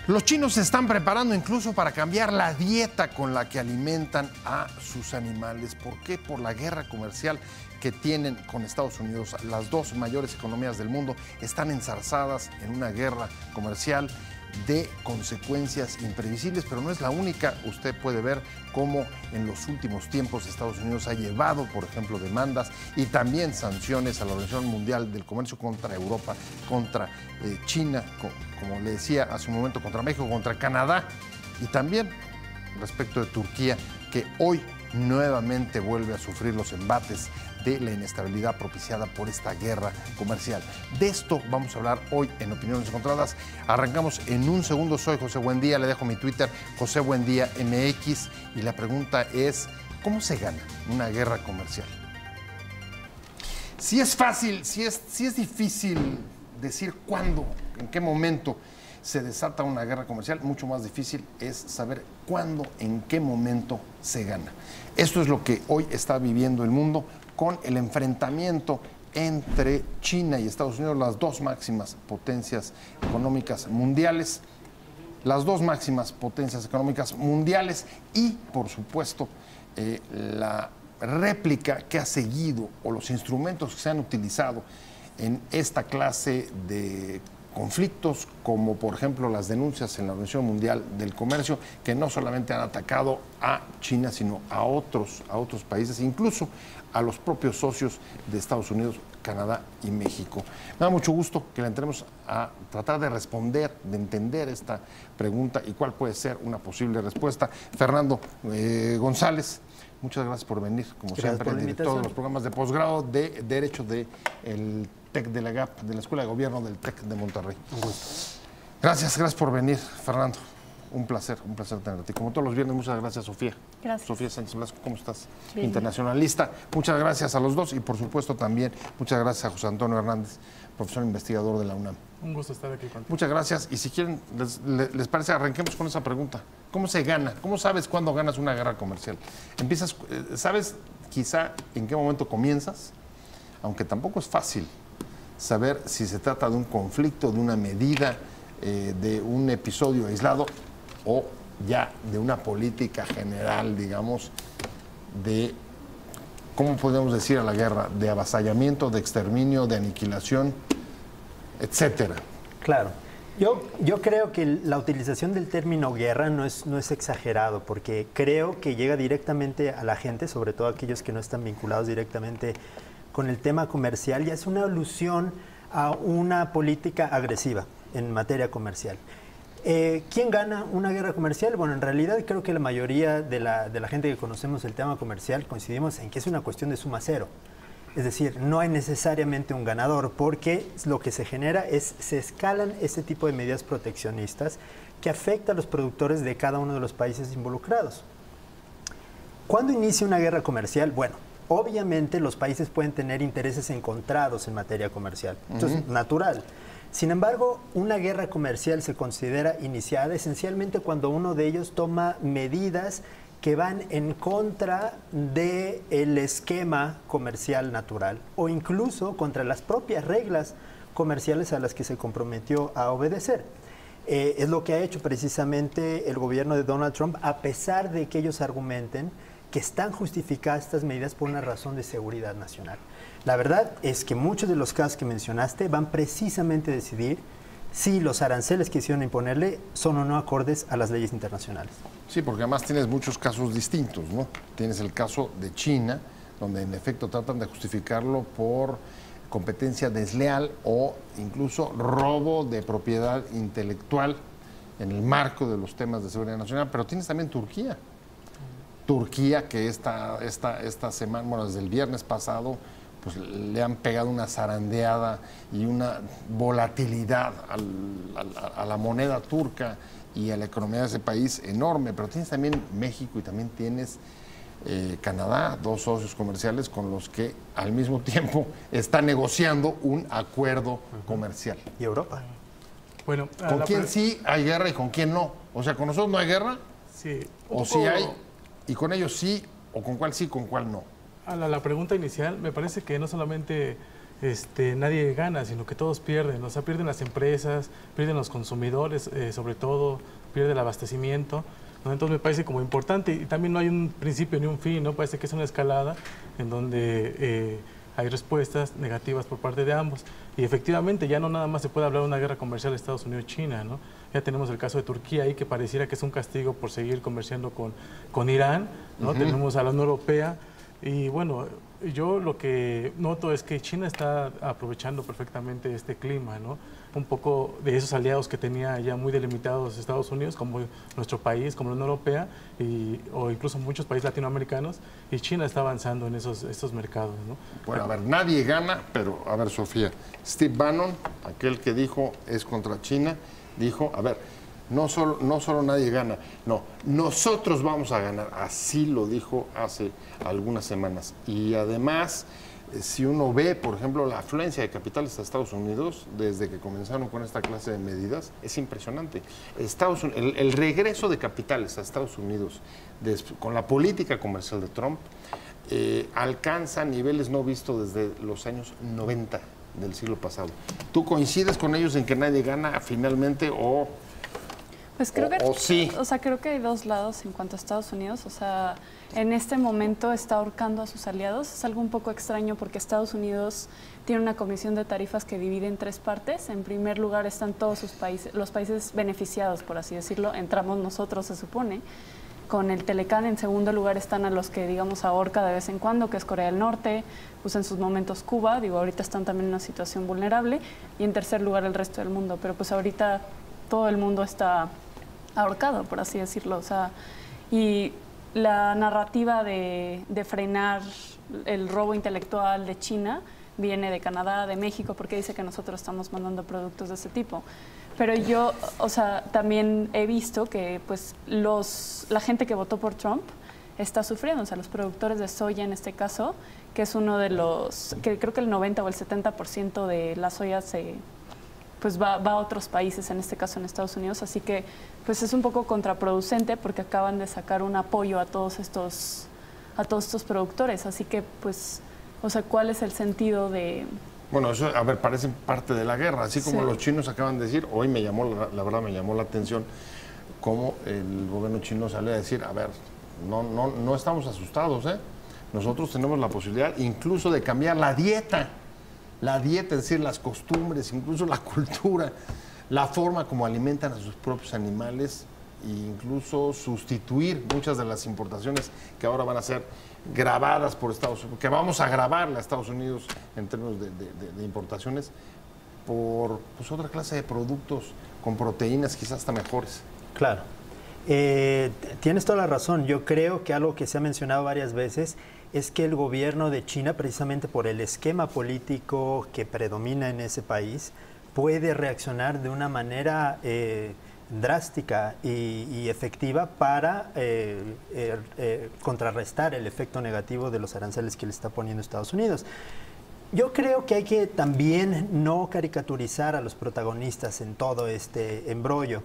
Los chinos se están preparando incluso para cambiar la dieta con la que alimentan a sus animales. ¿Por qué? Por la guerra comercial que tienen con Estados Unidos. Las dos mayores economías del mundo están enzarzadas en una guerra comercial de consecuencias imprevisibles, pero no es la única. Usted puede ver cómo en los últimos tiempos Estados Unidos ha llevado, por ejemplo, demandas y también sanciones a la Organización Mundial del Comercio contra Europa, contra China, como le decía hace un momento, contra México, contra Canadá y también respecto de Turquía, que hoy nuevamente vuelve a sufrir los embates de la inestabilidad propiciada por esta guerra comercial. De esto vamos a hablar hoy en Opiniones Encontradas. Arrancamos en un segundo. Soy José Buendía, le dejo mi Twitter, José Buendía MX, y la pregunta es, ¿cómo se gana una guerra comercial? Si es fácil, si es difícil decir cuándo, en qué momento se desata una guerra comercial, mucho más difícil es saber cuándo, en qué momento se gana. Esto es lo que hoy está viviendo el mundo con el enfrentamiento entre China y Estados Unidos, las dos máximas potencias económicas mundiales, y, por supuesto, la réplica que ha seguido o los instrumentos que se han utilizado en esta clase de conflictos, como por ejemplo las denuncias en la Organización Mundial del Comercio, que no solamente han atacado a China, sino a otros países, incluso a los propios socios de Estados Unidos, Canadá y México. Me da mucho gusto que le entremos a tratar de responder, de entender esta pregunta y cuál puede ser una posible respuesta. Fernando González, muchas gracias por venir, como siempre, director de los programas de posgrado de Derecho del TEC de la GAP, de la Escuela de Gobierno del TEC de Monterrey. Un gusto. Gracias por venir, Fernando. Un placer tenerte. Como todos los viernes, muchas gracias, Sofía. Gracias. Sofía Sánchez Blasco, ¿cómo estás? Bien. Internacionalista. Muchas gracias a los dos y, por supuesto, también muchas gracias a José Antonio Hernández, profesor investigador de la UNAM. Un gusto estar aquí contigo. Muchas gracias. Y si quieren, les parece, arranquemos con esa pregunta. ¿Cómo se gana? ¿Cómo sabes cuándo ganas una guerra comercial? Empiezas, ¿sabes quizá en qué momento comienzas? Aunque tampoco es fácil saber si se trata de un conflicto, de una medida, de un episodio aislado o ya de una política general, digamos, de, ¿cómo podemos decir a la guerra? De avasallamiento, de exterminio, de aniquilación, etcétera. Claro. Yo creo que la utilización del término guerra no es exagerado, porque creo que llega directamente a la gente, sobre todo aquellos que no están vinculados directamente con el tema comercial, y es una alusión a una política agresiva en materia comercial. ¿Quién gana una guerra comercial? Bueno, en realidad creo que la mayoría de la gente que conocemos el tema comercial coincidimos en que es una cuestión de suma cero. Es decir, no hay necesariamente un ganador, porque lo que se genera es, se escalan este tipo de medidas proteccionistas que afectan a los productores de cada uno de los países involucrados. ¿Cuándo inicia una guerra comercial? Bueno, obviamente los países pueden tener intereses encontrados en materia comercial. Esto es natural. Sin embargo, una guerra comercial se considera iniciada esencialmente cuando uno de ellos toma medidas que van en contra del esquema comercial natural o incluso contra las propias reglas comerciales a las que se comprometió a obedecer. Es lo que ha hecho precisamente el gobierno de Donald Trump, a pesar de que ellos argumenten que están justificadas estas medidas por una razón de seguridad nacional. La verdad es que muchos de los casos que mencionaste van precisamente a decidir si los aranceles que hicieron imponerle son o no acordes a las leyes internacionales. Sí, porque además tienes muchos casos distintos, ¿no? Tienes el caso de China, donde en efecto tratan de justificarlo por competencia desleal o incluso robo de propiedad intelectual en el marco de los temas de seguridad nacional, pero tienes también Turquía. Turquía, que esta semana, bueno, desde el viernes pasado, pues le han pegado una zarandeada y una volatilidad a la moneda turca y a la economía de ese país enorme. Pero tienes también México y también tienes Canadá, dos socios comerciales con los que al mismo tiempo está negociando un acuerdo comercial. ¿Y Europa? Bueno, ¿con quién sí hay guerra y con quién no? O sea, ¿con nosotros no hay guerra? Sí. ¿O sí hay? ¿Y con ellos sí? ¿O con cuál sí, con cuál no? A la pregunta inicial, me parece que no solamente nadie gana, sino que todos pierden. O sea, pierden las empresas, pierden los consumidores, sobre todo, pierde el abastecimiento, ¿no? Entonces me parece como importante, y también no hay un principio ni un fin, ¿no? Parece que es una escalada en donde hay respuestas negativas por parte de ambos. Y efectivamente ya no nada más se puede hablar de una guerra comercial de Estados Unidos-China, ¿no? Ya tenemos el caso de Turquía ahí, que pareciera que es un castigo por seguir comerciando con Irán, ¿no? Tenemos a la Unión Europea, y bueno, yo lo que noto es que China está aprovechando perfectamente este clima, ¿no? Un poco de esos aliados que tenía ya muy delimitados Estados Unidos, como nuestro país, como la Unión Europea, o incluso muchos países latinoamericanos, y China está avanzando en estos mercados, ¿no? Bueno, a ver, nadie gana, pero a ver, Sofía, Steve Bannon, aquel que dijo es contra China, dijo, a ver, no solo nadie gana, no, nosotros vamos a ganar, así lo dijo hace algunas semanas. Y además, si uno ve, por ejemplo, la afluencia de capitales a Estados Unidos, desde que comenzaron con esta clase de medidas, es impresionante. El regreso de capitales a Estados Unidos con la política comercial de Trump alcanza niveles no vistos desde los años 90 del siglo pasado. ¿Tú coincides con ellos en que nadie gana finalmente o...? Pues creo sí. O sea, creo que hay dos lados en cuanto a Estados Unidos. O sea, en este momento está ahorcando a sus aliados. Es algo un poco extraño porque Estados Unidos tiene una comisión de tarifas que divide en tres partes. En primer lugar están todos sus países, los países beneficiados, por así decirlo. Entramos nosotros, se supone, con el Telecán. En segundo lugar están a los que, digamos, ahorca de vez en cuando, que es Corea del Norte, pues en sus momentos Cuba. Digo, ahorita están también en una situación vulnerable. Y en tercer lugar el resto del mundo. Pero pues ahorita todo el mundo está ahorcado, por así decirlo. O sea, y la narrativa de frenar el robo intelectual de China viene de Canadá, de México, porque dice que nosotros estamos mandando productos de ese tipo. Pero yo, o sea, también he visto que pues la gente que votó por Trump está sufriendo, o sea, los productores de soya en este caso, que es uno de los, que creo que el 90 o el 70% de la soya pues va a otros países, en este caso en Estados Unidos, así que pues es un poco contraproducente porque acaban de sacar un apoyo a todos estos productores, así que pues, o sea, ¿cuál es el sentido de...? Bueno, eso, a ver, parece parte de la guerra, así como Sí. los chinos acaban de decir, hoy la verdad me llamó la atención cómo el gobierno chino salió a decir, a ver, no estamos asustados, ¿eh? Nosotros tenemos la posibilidad incluso de cambiar la dieta, es decir, las costumbres, incluso la cultura, la forma como alimentan a sus propios animales e incluso sustituir muchas de las importaciones que ahora van a ser grabadas por Estados Unidos, que vamos a grabarle a Estados Unidos en términos de importaciones por pues, otra clase de productos con proteínas quizás hasta mejores. Claro. Tienes toda la razón. Yo creo que algo que se ha mencionado varias veces es que el gobierno de China, precisamente por el esquema político que predomina en ese país, puede reaccionar de una manera drástica y efectiva para contrarrestar el efecto negativo de los aranceles que le está poniendo Estados Unidos. Yo creo que hay que también no caricaturizar a los protagonistas en todo este embrollo.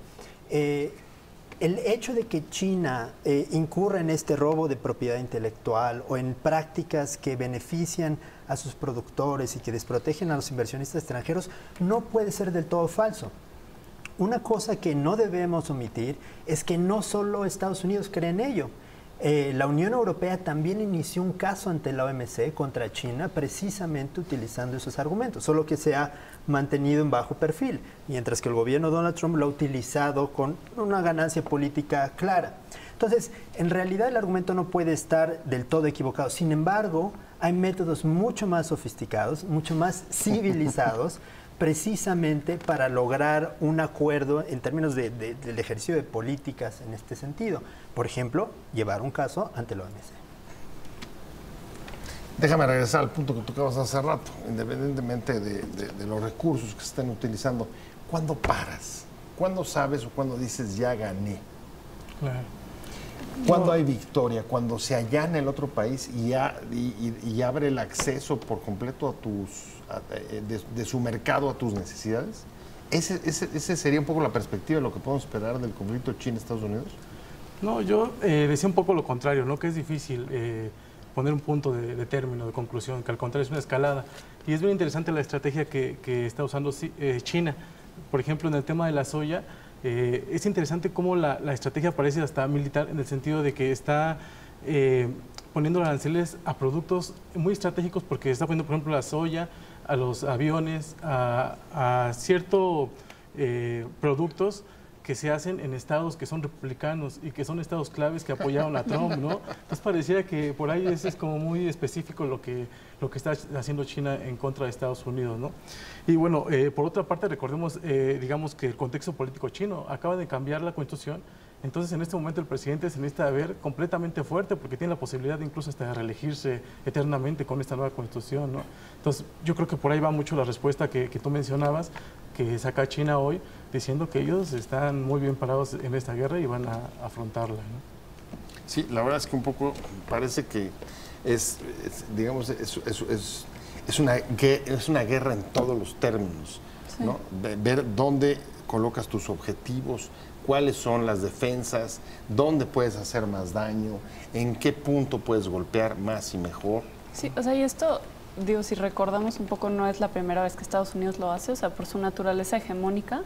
El hecho de que China incurra en este robo de propiedad intelectual o en prácticas que benefician a sus productores y que desprotegen a los inversionistas extranjeros no puede ser del todo falso. Una cosa que no debemos omitir es que no solo Estados Unidos cree en ello. La Unión Europea también inició un caso ante la OMC contra China precisamente utilizando esos argumentos, solo que se ha mantenido en bajo perfil, mientras que el gobierno de Donald Trump lo ha utilizado con una ganancia política clara. Entonces, en realidad el argumento no puede estar del todo equivocado. Sin embargo, hay métodos mucho más sofisticados, mucho más civilizados, precisamente para lograr un acuerdo en términos del ejercicio de políticas en este sentido. Por ejemplo, llevar un caso ante la OMC. Déjame regresar al punto que tocabas hace rato, independientemente de los recursos que se estén utilizando. ¿Cuándo paras? ¿Cuándo sabes o cuándo dices ya gané? Claro. ¿Cuándo hay victoria? Cuando se allana el otro país y abre el acceso por completo de su mercado a tus necesidades. ¿Ese sería un poco la perspectiva de lo que podemos esperar del conflicto China-Estados Unidos? No, yo decía un poco lo contrario, ¿no? Que es difícil. poner un punto de término, de conclusión, que al contrario es una escalada. Y es bien interesante la estrategia que está usando China. Por ejemplo, en el tema de la soya, es interesante cómo la estrategia parece hasta militar, en el sentido de que está poniendo aranceles a productos muy estratégicos, porque está poniendo, por ejemplo, la soya, a los aviones, a ciertos productos que se hacen en estados que son republicanos y que son estados claves que apoyaron a Trump, ¿no? Entonces pareciera que por ahí es como muy específico lo que está haciendo China en contra de Estados Unidos, ¿no? Y bueno, por otra parte, recordemos, digamos, que el contexto político chino acaba de cambiar la Constitución. Entonces, en este momento el presidente se necesita ver completamente fuerte, porque tiene la posibilidad de incluso hasta de reelegirse eternamente con esta nueva Constitución, ¿no? Entonces, yo creo que por ahí va mucho la respuesta que tú mencionabas, que saca China hoy, diciendo que ellos están muy bien parados en esta guerra y van a afrontarla, ¿no? Sí, la verdad es que un poco parece que es una guerra en todos los términos, sí, ¿no? Ver dónde colocas tus objetivos, cuáles son las defensas, dónde puedes hacer más daño, en qué punto puedes golpear más y mejor. Sí, o sea, y esto, digo, si recordamos un poco, no es la primera vez que Estados Unidos lo hace, o sea, por su naturaleza hegemónica,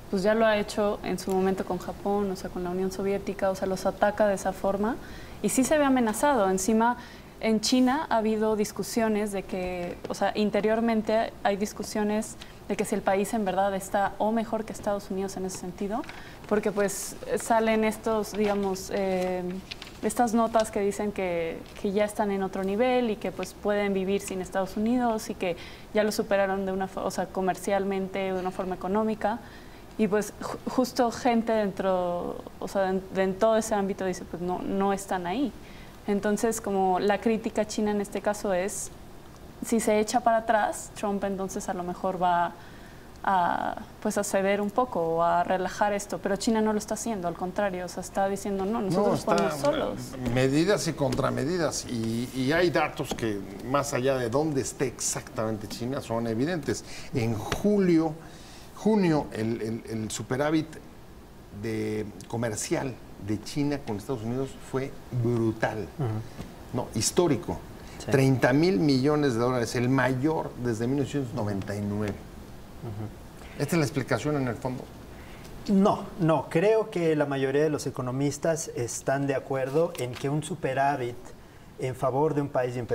pues ya lo ha hecho en su momento con Japón, o sea, con la Unión Soviética, o sea, los ataca de esa forma y sí se ve amenazado. Encima, en China ha habido discusiones de que, o sea, interiormente hay discusiones de que si el país en verdad está o mejor que Estados Unidos en ese sentido, porque pues salen estos, digamos, estas notas que dicen que ya están en otro nivel y que pues pueden vivir sin Estados Unidos y que ya lo superaron de una, o sea, comercialmente, de una forma económica. Y pues justo gente dentro, o sea, en todo ese ámbito dice, pues no están ahí. Entonces, como la crítica china en este caso es, si se echa para atrás, Trump entonces a lo mejor va pues a ceder un poco o a relajar esto, pero China no lo está haciendo, al contrario, o sea, está diciendo, no, nosotros podemos solos. Medidas y contramedidas, y hay datos que más allá de dónde esté exactamente China son evidentes. En junio, el superávit comercial de China con Estados Unidos fue brutal, no, histórico. Sí. 30,000 millones de dólares, el mayor desde 1999. ¿Esta es la explicación en el fondo? No, creo que la mayoría de los economistas están de acuerdo en que un superávit en favor de un país y en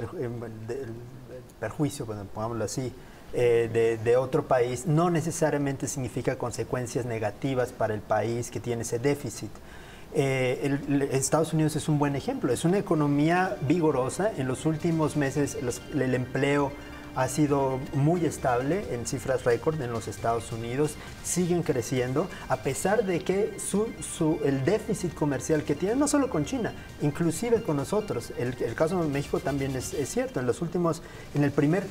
perjuicio, bueno, pongámoslo así, de otro país, no necesariamente significa consecuencias negativas para el país que tiene ese déficit. Estados Unidos es un buen ejemplo, es una economía vigorosa. En los últimos meses el empleo ha sido muy estable en cifras récord en los Estados Unidos, siguen creciendo, a pesar de que el déficit comercial que tienen, no solo con China, inclusive con nosotros. El caso de México también es cierto. En el primer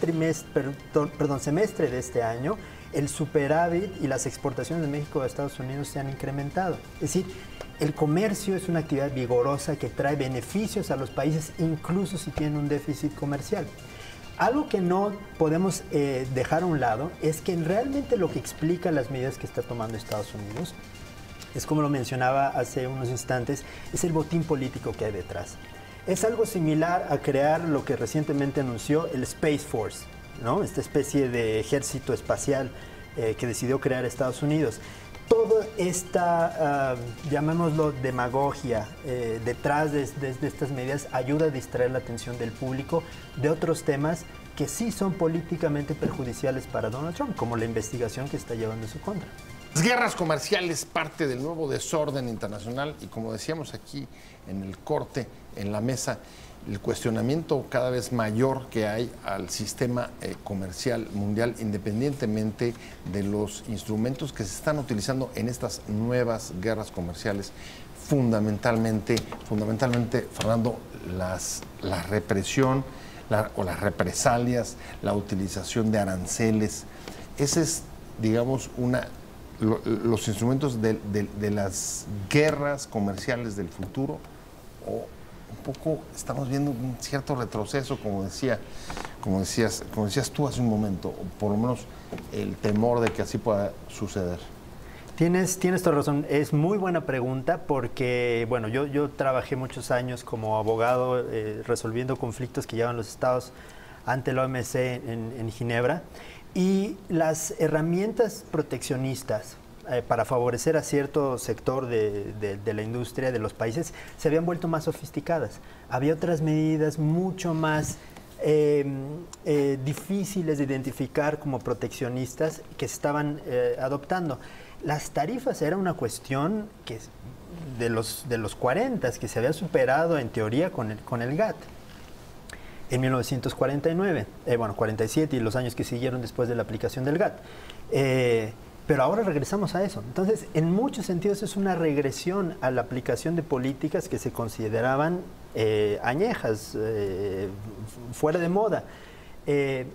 semestre de este año, el superávit y las exportaciones de México a Estados Unidos se han incrementado. Es decir, el comercio es una actividad vigorosa que trae beneficios a los países, incluso si tienen un déficit comercial. Algo que no podemos dejar a un lado es que realmente lo que explica las medidas que está tomando Estados Unidos es, como lo mencionaba hace unos instantes, es el botín político que hay detrás. Es algo similar a crear lo que recientemente anunció el Space Force, ¿no? Esta especie de ejército espacial que decidió crear Estados Unidos. Toda esta, llamémoslo, demagogia detrás de estas medidas ayuda a distraer la atención del público de otros temas que sí son políticamente perjudiciales para Donald Trump, como la investigación que está llevando en su contra. Las guerras comerciales, parte del nuevo desorden internacional, y como decíamos aquí en el corte, en la mesa, el cuestionamiento cada vez mayor que hay al sistema comercial mundial, independientemente de los instrumentos que se están utilizando en estas nuevas guerras comerciales, fundamentalmente, Fernando, la represión o las represalias, la utilización de aranceles. Ese es, digamos, los instrumentos de las guerras comerciales del futuro, o un poco estamos viendo un cierto retroceso, como decías tú hace un momento, o por lo menos el temor de que así pueda suceder. Tienes toda razón. Es muy buena pregunta porque, bueno, yo trabajé muchos años como abogado resolviendo conflictos que llevan los estados ante la OMC en Ginebra, y las herramientas proteccionistas para favorecer a cierto sector de la industria de los países se habían vuelto más sofisticadas. Había otras medidas mucho más difíciles de identificar como proteccionistas que se estaban adoptando. Las tarifas era una cuestión que de los 40 que se había superado en teoría con el GATT en 1949, 47 y los años que siguieron después de la aplicación del GATT. Pero ahora regresamos a eso. Entonces, en muchos sentidos es una regresión a la aplicación de políticas que se consideraban añejas, fuera de moda. ¿Qué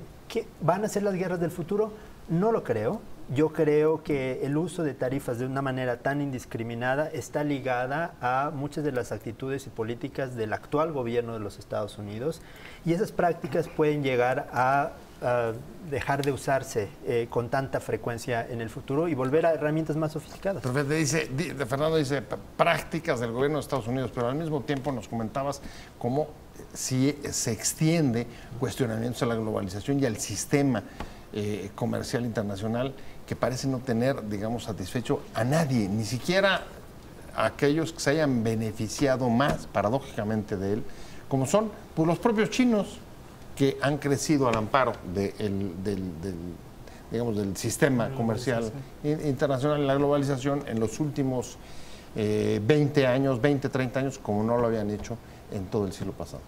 van a ser las guerras del futuro? No lo creo. Yo creo que el uso de tarifas de una manera tan indiscriminada está ligada a muchas de las actitudes y políticas del actual gobierno de los Estados Unidos, y esas prácticas pueden llegar a dejar de usarse con tanta frecuencia en el futuro y volver a herramientas más sofisticadas. Fernando dice prácticas del gobierno de Estados Unidos, pero al mismo tiempo nos comentabas cómo si se extiende cuestionamientos a la globalización y al sistema comercial internacional, que parece no tener, digamos, satisfecho a nadie, ni siquiera a aquellos que se hayan beneficiado más, paradójicamente, de él, como son pues, los propios chinos, que han crecido al amparo del sistema comercial internacional, la globalización, en los últimos 20 años, 30 años, como no lo habían hecho en todo el siglo pasado.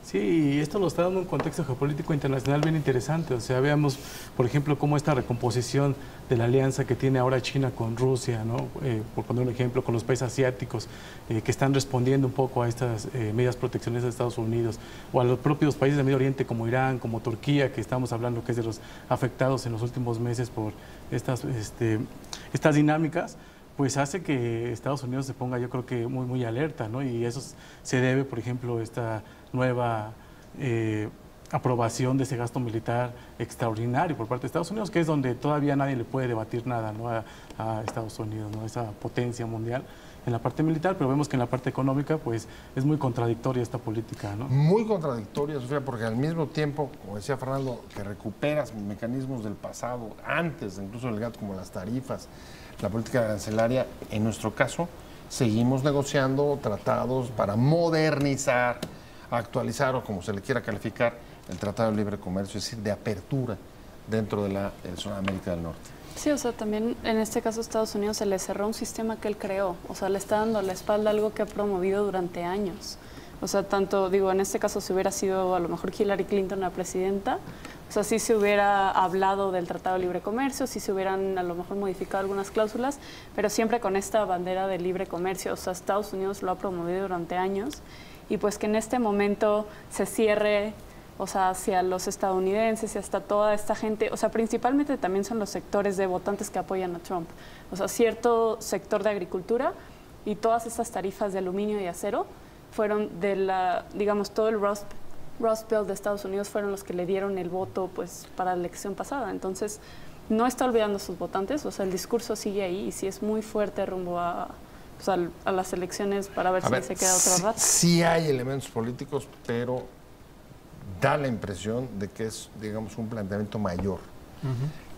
Sí, y esto nos está dando un contexto geopolítico internacional bien interesante. O sea, veamos, por ejemplo, cómo esta recomposición de la alianza que tiene ahora China con Rusia, ¿no? Por poner un ejemplo, con los países asiáticos que están respondiendo un poco a estas medidas proteccionistas de Estados Unidos, o a los propios países del Medio Oriente como Irán, como Turquía, que estamos hablando que es de los afectados en los últimos meses por estas dinámicas, pues hace que Estados Unidos se ponga, yo creo que muy alerta, ¿no? Y eso se debe, por ejemplo, a esta nueva aprobación de ese gasto militar extraordinario por parte de Estados Unidos, que es donde todavía nadie le puede debatir nada, ¿no? a Estados Unidos, ¿no? Esa potencia mundial en la parte militar, pero vemos que en la parte económica pues es muy contradictoria esta política, ¿no? Muy contradictoria, Sofía, porque al mismo tiempo, como decía Fernando, que recuperas mecanismos del pasado, antes incluso del GATT, como las tarifas, la política arancelaria. En nuestro caso, seguimos negociando tratados para modernizar, actualizar, o como se le quiera calificar, el Tratado de Libre Comercio, es decir, de apertura dentro de la zona de América del Norte. Sí, o sea, también en este caso Estados Unidos se le cerró un sistema que él creó, o sea, le está dando la espalda a algo que ha promovido durante años. O sea, tanto, digo, en este caso si hubiera sido a lo mejor Hillary Clinton la presidenta, o sea, sí se hubiera hablado del Tratado de Libre Comercio, sí se hubieran a lo mejor modificado algunas cláusulas, pero siempre con esta bandera de libre comercio. O sea, Estados Unidos lo ha promovido durante años, y pues que en este momento se cierre, o sea, hacia los estadounidenses y hasta toda esta gente, o sea, principalmente también son los sectores de votantes que apoyan a Trump, o sea, cierto sector de agricultura, y todas estas tarifas de aluminio y acero fueron de la, digamos, todo el Rust Belt de Estados Unidos fueron los que le dieron el voto pues para la elección pasada. Entonces, no está olvidando a sus votantes, o sea, el discurso sigue ahí y sí es muy fuerte rumbo a las elecciones para ver si se queda otro rato. Sí hay elementos políticos, pero da la impresión de que es, digamos, un planteamiento mayor,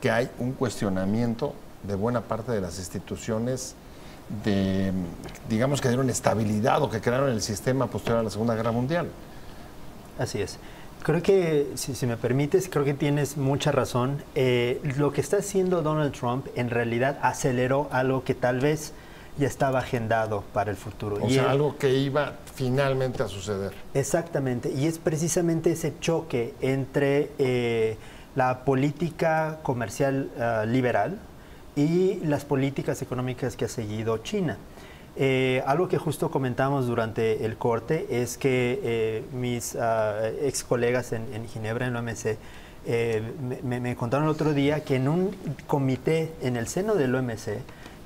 que hay un cuestionamiento de buena parte de las instituciones digamos, que dieron estabilidad o que crearon el sistema posterior a la Segunda Guerra Mundial. Así es. Creo que, si me permites, creo que tienes mucha razón. Lo que está haciendo Donald Trump en realidad aceleró algo que tal vez ya estaba agendado para el futuro. O sea, algo que iba finalmente a suceder. Exactamente, y es precisamente ese choque entre la política comercial liberal y las políticas económicas que ha seguido China. Algo que justo comentamos durante el corte es que mis ex colegas en Ginebra, en la OMC, me contaron el otro día que en un comité en el seno del OMC,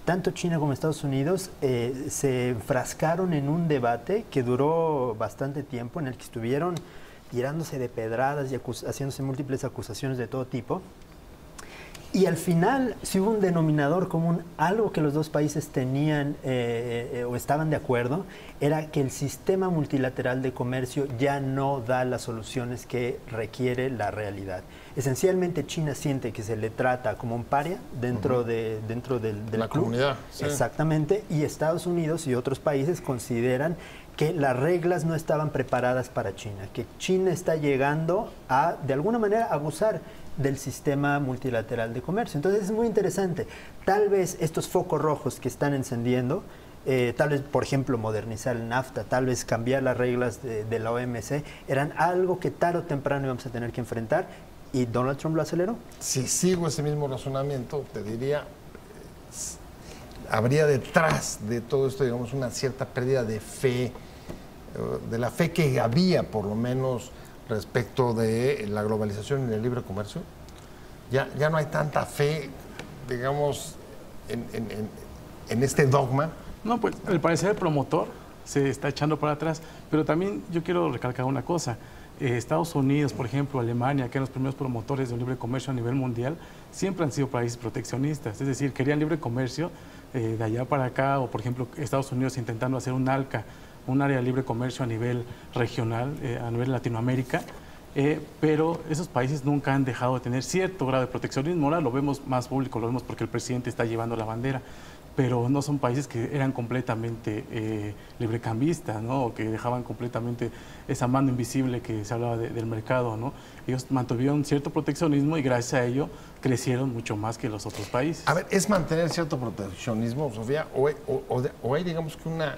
tanto China como Estados Unidos se enfrascaron en un debate que duró bastante tiempo, en el que estuvieron tirándose de pedradas y haciéndose múltiples acusaciones de todo tipo. Y al final, si hubo un denominador común, algo que los dos países tenían o estaban de acuerdo, era que el sistema multilateral de comercio ya no da las soluciones que requiere la realidad. Esencialmente, China siente que se le trata como un paria dentro del la club. Comunidad. Sí. Exactamente, y Estados Unidos y otros países consideran que las reglas no estaban preparadas para China, que China está llegando a, de alguna manera, abusar del sistema multilateral de comercio. Entonces es muy interesante. Tal vez estos focos rojos que están encendiendo, tal vez, por ejemplo, modernizar el NAFTA, tal vez cambiar las reglas de la OMC, eran algo que tarde o temprano íbamos a tener que enfrentar, y Donald Trump lo aceleró. Si sigo ese mismo razonamiento, te diría, habría detrás de todo esto, digamos, una cierta pérdida de fe, de la fe que había, por lo menos, respecto de la globalización y el libre comercio. Ya no hay tanta fe, digamos, en este dogma. No, pues al parecer el promotor se está echando para atrás, pero también yo quiero recalcar una cosa. Estados Unidos, por ejemplo, Alemania, que eran los primeros promotores de un libre comercio a nivel mundial, siempre han sido países proteccionistas, es decir, querían libre comercio de allá para acá, o por ejemplo Estados Unidos intentando hacer un ALCA, un área de libre comercio a nivel regional, a nivel Latinoamérica, pero esos países nunca han dejado de tener cierto grado de proteccionismo. Ahora lo vemos más público, lo vemos porque el presidente está llevando la bandera, pero no son países que eran completamente librecambistas, ¿no? O que dejaban completamente esa mano invisible que se hablaba del mercado, ¿no? Ellos mantuvieron cierto proteccionismo y gracias a ello crecieron mucho más que los otros países. A ver, ¿es mantener cierto proteccionismo, Sofía? ¿O hay, digamos que una,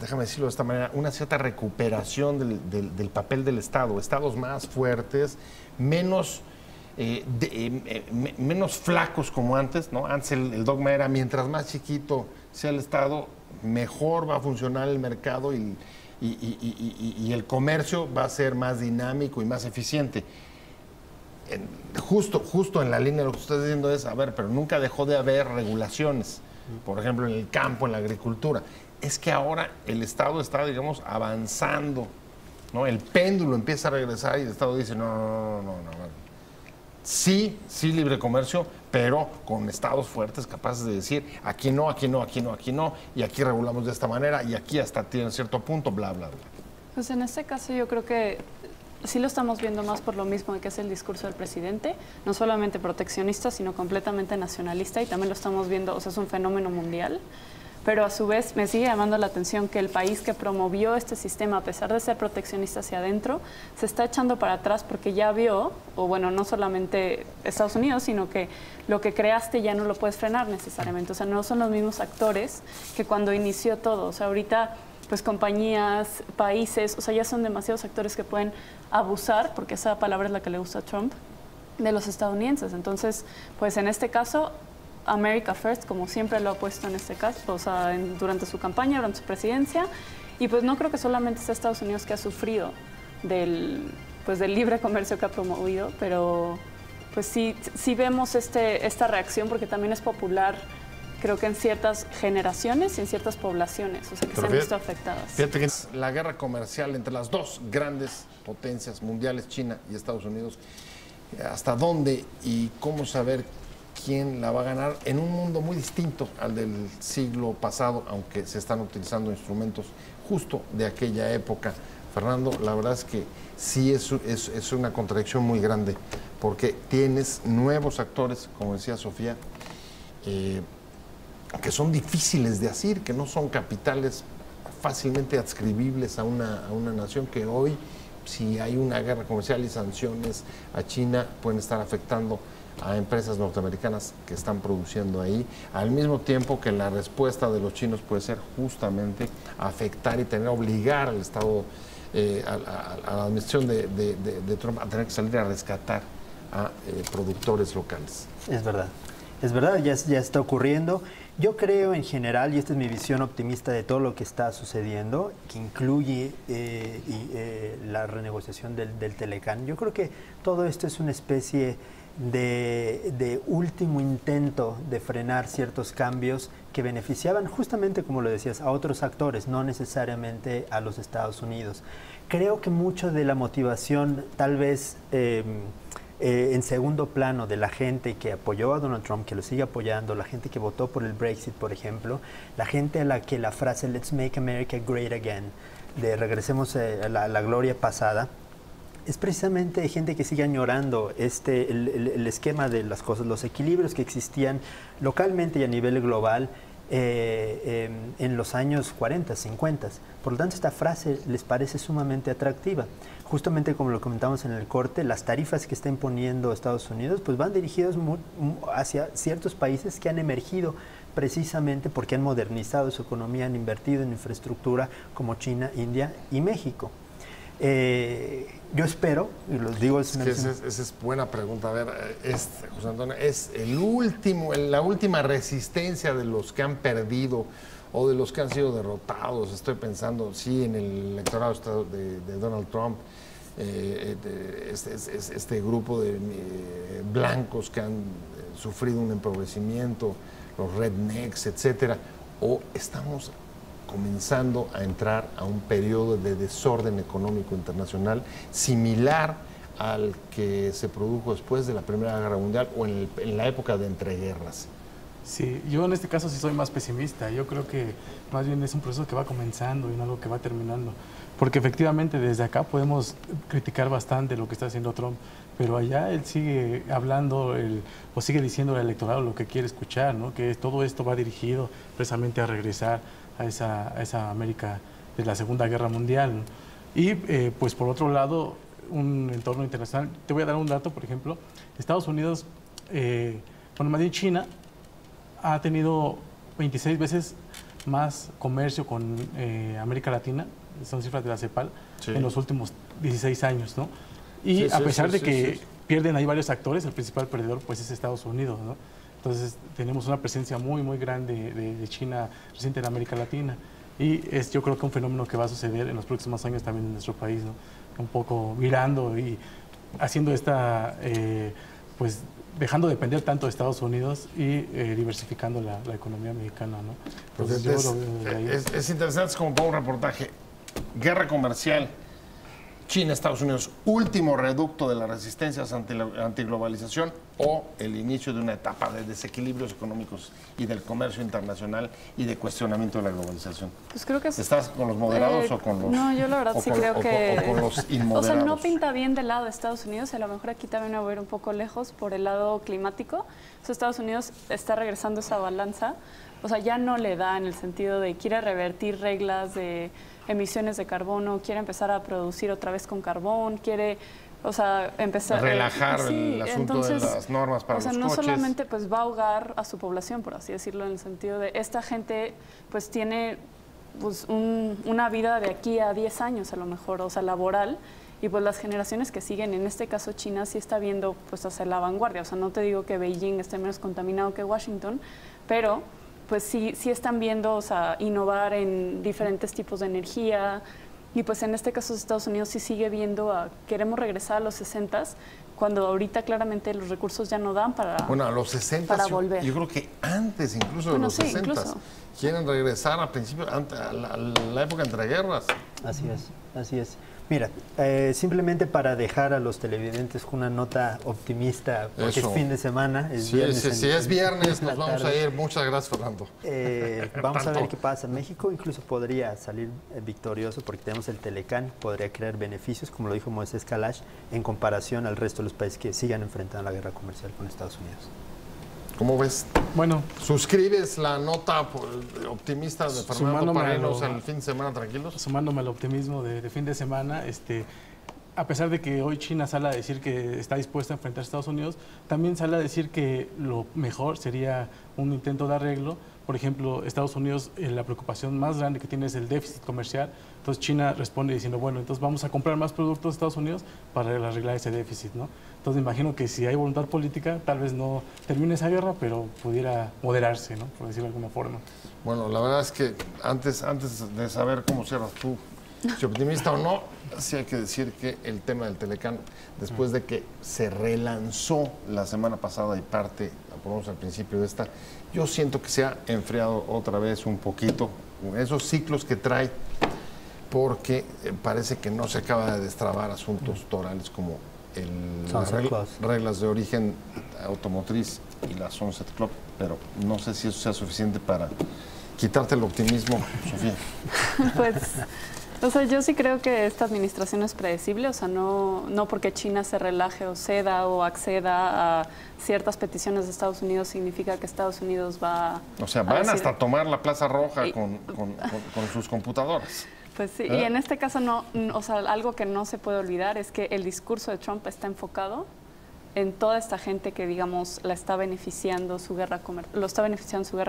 déjame decirlo de esta manera, una cierta recuperación del papel del Estado? Estados más fuertes, menos flacos como antes, ¿no? Antes el dogma era mientras más chiquito sea el Estado, mejor va a funcionar el mercado y el comercio va a ser más dinámico y más eficiente. Justo en la línea de lo que usted está diciendo es, a ver, pero nunca dejó de haber regulaciones, por ejemplo, en el campo, en la agricultura. Es que ahora el Estado está, digamos, avanzando, ¿no? El péndulo empieza a regresar y el Estado dice, no. Sí, libre comercio, pero con estados fuertes capaces de decir, aquí no, y aquí regulamos de esta manera, y aquí hasta tiene cierto punto, bla, bla, bla. Pues en este caso yo creo que sí lo estamos viendo más por lo mismo de que es el discurso del presidente, no solamente proteccionista, sino completamente nacionalista, y también lo estamos viendo, o sea, es un fenómeno mundial. Pero a su vez me sigue llamando la atención que el país que promovió este sistema, a pesar de ser proteccionista hacia adentro, se está echando para atrás porque ya vio, o bueno, no solamente Estados Unidos, sino que lo que creaste ya no lo puedes frenar necesariamente. O sea, no son los mismos actores que cuando inició todo. O sea, ahorita, pues compañías, países, o sea, ya son demasiados actores que pueden abusar, porque esa palabra es la que le gusta a Trump, de los estadounidenses. Entonces, pues en este caso, America First, como siempre lo ha puesto en este caso, o sea, durante su campaña, durante su presidencia, y pues no creo que solamente sea Estados Unidos que ha sufrido del libre comercio que ha promovido, pero pues sí vemos esta reacción porque también es popular, creo que en ciertas generaciones y en ciertas poblaciones, o sea, que se han visto afectadas. Fíjate que es la guerra comercial entre las dos grandes potencias mundiales, China y Estados Unidos. ¿Hasta dónde y cómo saber quién la va a ganar en un mundo muy distinto al del siglo pasado, aunque se están utilizando instrumentos justo de aquella época? Fernando, la verdad es que sí es una contradicción muy grande, porque tienes nuevos actores, como decía Sofía, que son difíciles de asir, que no son capitales fácilmente adscribibles a una nación, que hoy, si hay una guerra comercial y sanciones a China, pueden estar afectando a empresas norteamericanas que están produciendo ahí, al mismo tiempo que la respuesta de los chinos puede ser justamente afectar y obligar al Estado, a la administración de Trump a tener que salir a rescatar a productores locales. Es verdad, ya está ocurriendo. Yo creo en general, y esta es mi visión optimista de todo lo que está sucediendo, que incluye la renegociación del Telecán. Yo creo que todo esto es una especie de último intento de frenar ciertos cambios que beneficiaban justamente, como lo decías, a otros actores, no necesariamente a los Estados Unidos. Creo que mucho de la motivación tal vez en segundo plano de la gente que apoyó a Donald Trump, que lo sigue apoyando, la gente que votó por el Brexit, por ejemplo, la gente a la que la frase "Let's make America great again", de regresemos a la gloria pasada, es precisamente gente que sigue añorando el esquema de las cosas, los equilibrios que existían localmente y a nivel global en los años 40, 50. Por lo tanto, esta frase les parece sumamente atractiva. Justamente como lo comentamos en el corte, las tarifas que está imponiendo Estados Unidos pues van dirigidas hacia ciertos países que han emergido precisamente porque han modernizado su economía, han invertido en infraestructura como China, India y México. Yo espero, y los digo... Esa es buena pregunta. A ver, José Antonio, ¿es la última resistencia de los que han perdido o de los que han sido derrotados? Estoy pensando, sí, en el electorado de Donald Trump, este grupo de blancos que han sufrido un empobrecimiento, los rednecks, etcétera, o estamos comenzando a entrar a un periodo de desorden económico internacional similar al que se produjo después de la Primera Guerra Mundial o en la época de entreguerras. Sí, yo en este caso sí soy más pesimista. Yo creo que más bien es un proceso que va comenzando y no algo que va terminando. Porque efectivamente desde acá podemos criticar bastante lo que está haciendo Trump, pero allá él sigue hablando o sigue diciendo al electorado lo que quiere escuchar, ¿no? Que todo esto va dirigido precisamente a regresar a esa América de la Segunda Guerra Mundial, ¿no? Y pues por otro lado, un entorno internacional. Te voy a dar un dato, por ejemplo. Estados Unidos, bueno, más bien China, ha tenido 26 veces más comercio con América Latina, son cifras de la CEPAL, sí, en los últimos 16 años, ¿no? Y a pesar de que pierden ahí varios actores, el principal perdedor pues es Estados Unidos, ¿no? Entonces tenemos una presencia muy, muy grande de China reciente en América Latina. Y yo creo que un fenómeno que va a suceder en los próximos años también en nuestro país, ¿no? Un poco mirando y haciendo pues dejando de depender tanto de Estados Unidos y diversificando la economía mexicana, ¿no? Entonces, es interesante, es como para un reportaje. Guerra comercial, China, Estados Unidos, último reducto de las resistencias antiglobalización o el inicio de una etapa de desequilibrios económicos y del comercio internacional y de cuestionamiento de la globalización. Pues creo que ¿Estás con los moderados o con los...? No, yo la verdad sí creo que... O con los inmoderados. O sea, no pinta bien del lado de Estados Unidos, y a lo mejor aquí también me voy a ir un poco lejos por el lado climático. O sea, Estados Unidos está regresando esa balanza, o sea, ya no le da en el sentido de quiere revertir reglas de emisiones de carbono, quiere empezar a producir otra vez con carbón, quiere, o sea, empezar... Relajar el asunto de las normas para los coches. O sea, no solamente pues va a ahogar a su población, por así decirlo, en el sentido de esta gente pues tiene pues, una vida de aquí a 10 años a lo mejor, o sea, laboral, y pues las generaciones que siguen, en este caso China sí está viendo pues hacia la vanguardia, o sea, no te digo que Beijing esté menos contaminado que Washington, pero pues sí están viendo, o sea, innovar en diferentes tipos de energía, y pues en este caso Estados Unidos sí sigue viendo queremos regresar a los 60s, cuando ahorita claramente los recursos ya no dan para Bueno, a los 60s, para volver. Yo creo que antes incluso de los 60s, incluso quieren regresar a principios, a la época entre guerras. Así es, así es. Mira, simplemente para dejar a los televidentes con una nota optimista, porque es fin de semana. Es viernes si es viernes, nos vamos a ir. Muchas gracias, Fernando. Vamos a ver qué pasa. México incluso podría salir victorioso porque tenemos el Telecán, podría crear beneficios, como lo dijo Moisés Kalash, en comparación al resto de los países que sigan enfrentando la guerra comercial con Estados Unidos. ¿Cómo ves? Bueno. ¿Suscribes la nota optimista de Fernando Parenos al fin de semana tranquilos? Sumándome al optimismo de fin de semana, a pesar de que hoy China sale a decir que está dispuesta a enfrentar a Estados Unidos, también sale a decir que lo mejor sería un intento de arreglo. Por ejemplo, Estados Unidos, la preocupación más grande que tiene es el déficit comercial. Entonces China responde diciendo, bueno, entonces vamos a comprar más productos de Estados Unidos para arreglar ese déficit, ¿no? Entonces me imagino que si hay voluntad política, tal vez no termine esa guerra, pero pudiera moderarse, ¿no? Por decirlo de alguna forma. Bueno, la verdad es que antes de saber cómo cierras tú, si optimista o no, sí hay que decir que el tema del Telecán, después de que se relanzó la semana pasada y parte, por lo menos al principio de esta, yo siento que se ha enfriado otra vez un poquito esos ciclos que trae, porque parece que no se acaba de destrabar asuntos torales como Sunset Clause. reglas de origen automotriz y la Sunset Club, pero no sé si eso sea suficiente para quitarte el optimismo, Sofía. Pues, o sea, yo sí creo que esta administración es predecible, o sea, no porque China se relaje o ceda o acceda a ciertas peticiones de Estados Unidos significa que Estados Unidos va O sea, a van decir- hasta tomar la Plaza Roja Y- con sus computadoras. Pues sí, ¿Eh? y en este caso o sea, algo que no se puede olvidar es que el discurso de Trump está enfocado en toda esta gente que, digamos, lo está beneficiando su guerra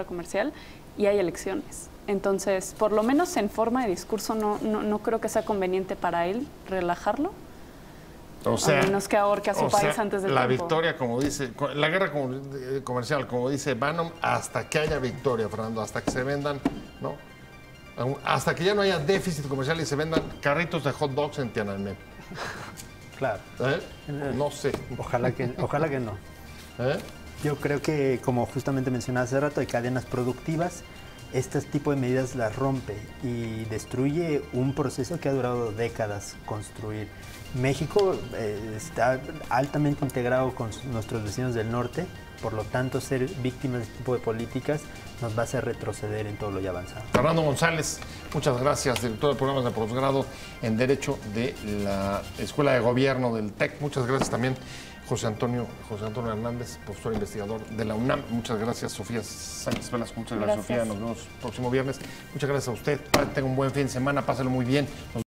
comercial y hay elecciones. Entonces, por lo menos en forma de discurso no creo que sea conveniente para él relajarlo, O sea, a menos que ahorque a su o país sea, antes de la tiempo. victoria, como dice, la guerra comercial, como dice Bannon, hasta que haya victoria, Fernando, hasta que se vendan, ¿no? Hasta que ya no haya déficit comercial y se vendan carritos de hot dogs en Tiananmen. Claro. ¿Eh? No sé. Ojalá que no. ¿Eh? Yo creo que, como justamente mencionaba hace rato, hay cadenas productivas. Este tipo de medidas las rompe y destruye un proceso que ha durado décadas construir. México está altamente integrado con nuestros vecinos del norte, por lo tanto ser víctimas de este tipo de políticas nos va a hacer retroceder en todo lo ya avanzado. Fernando González, muchas gracias, director de programas de posgrado en Derecho de la Escuela de Gobierno del TEC. Muchas gracias también, José Antonio Hernández, profesor investigador de la UNAM. Muchas gracias, Sofía Sánchez Velasco. Muchas gracias, Sofía. Nos vemos el próximo viernes. Muchas gracias a usted. Tenga un buen fin de semana, pásalo muy bien. Nos vemos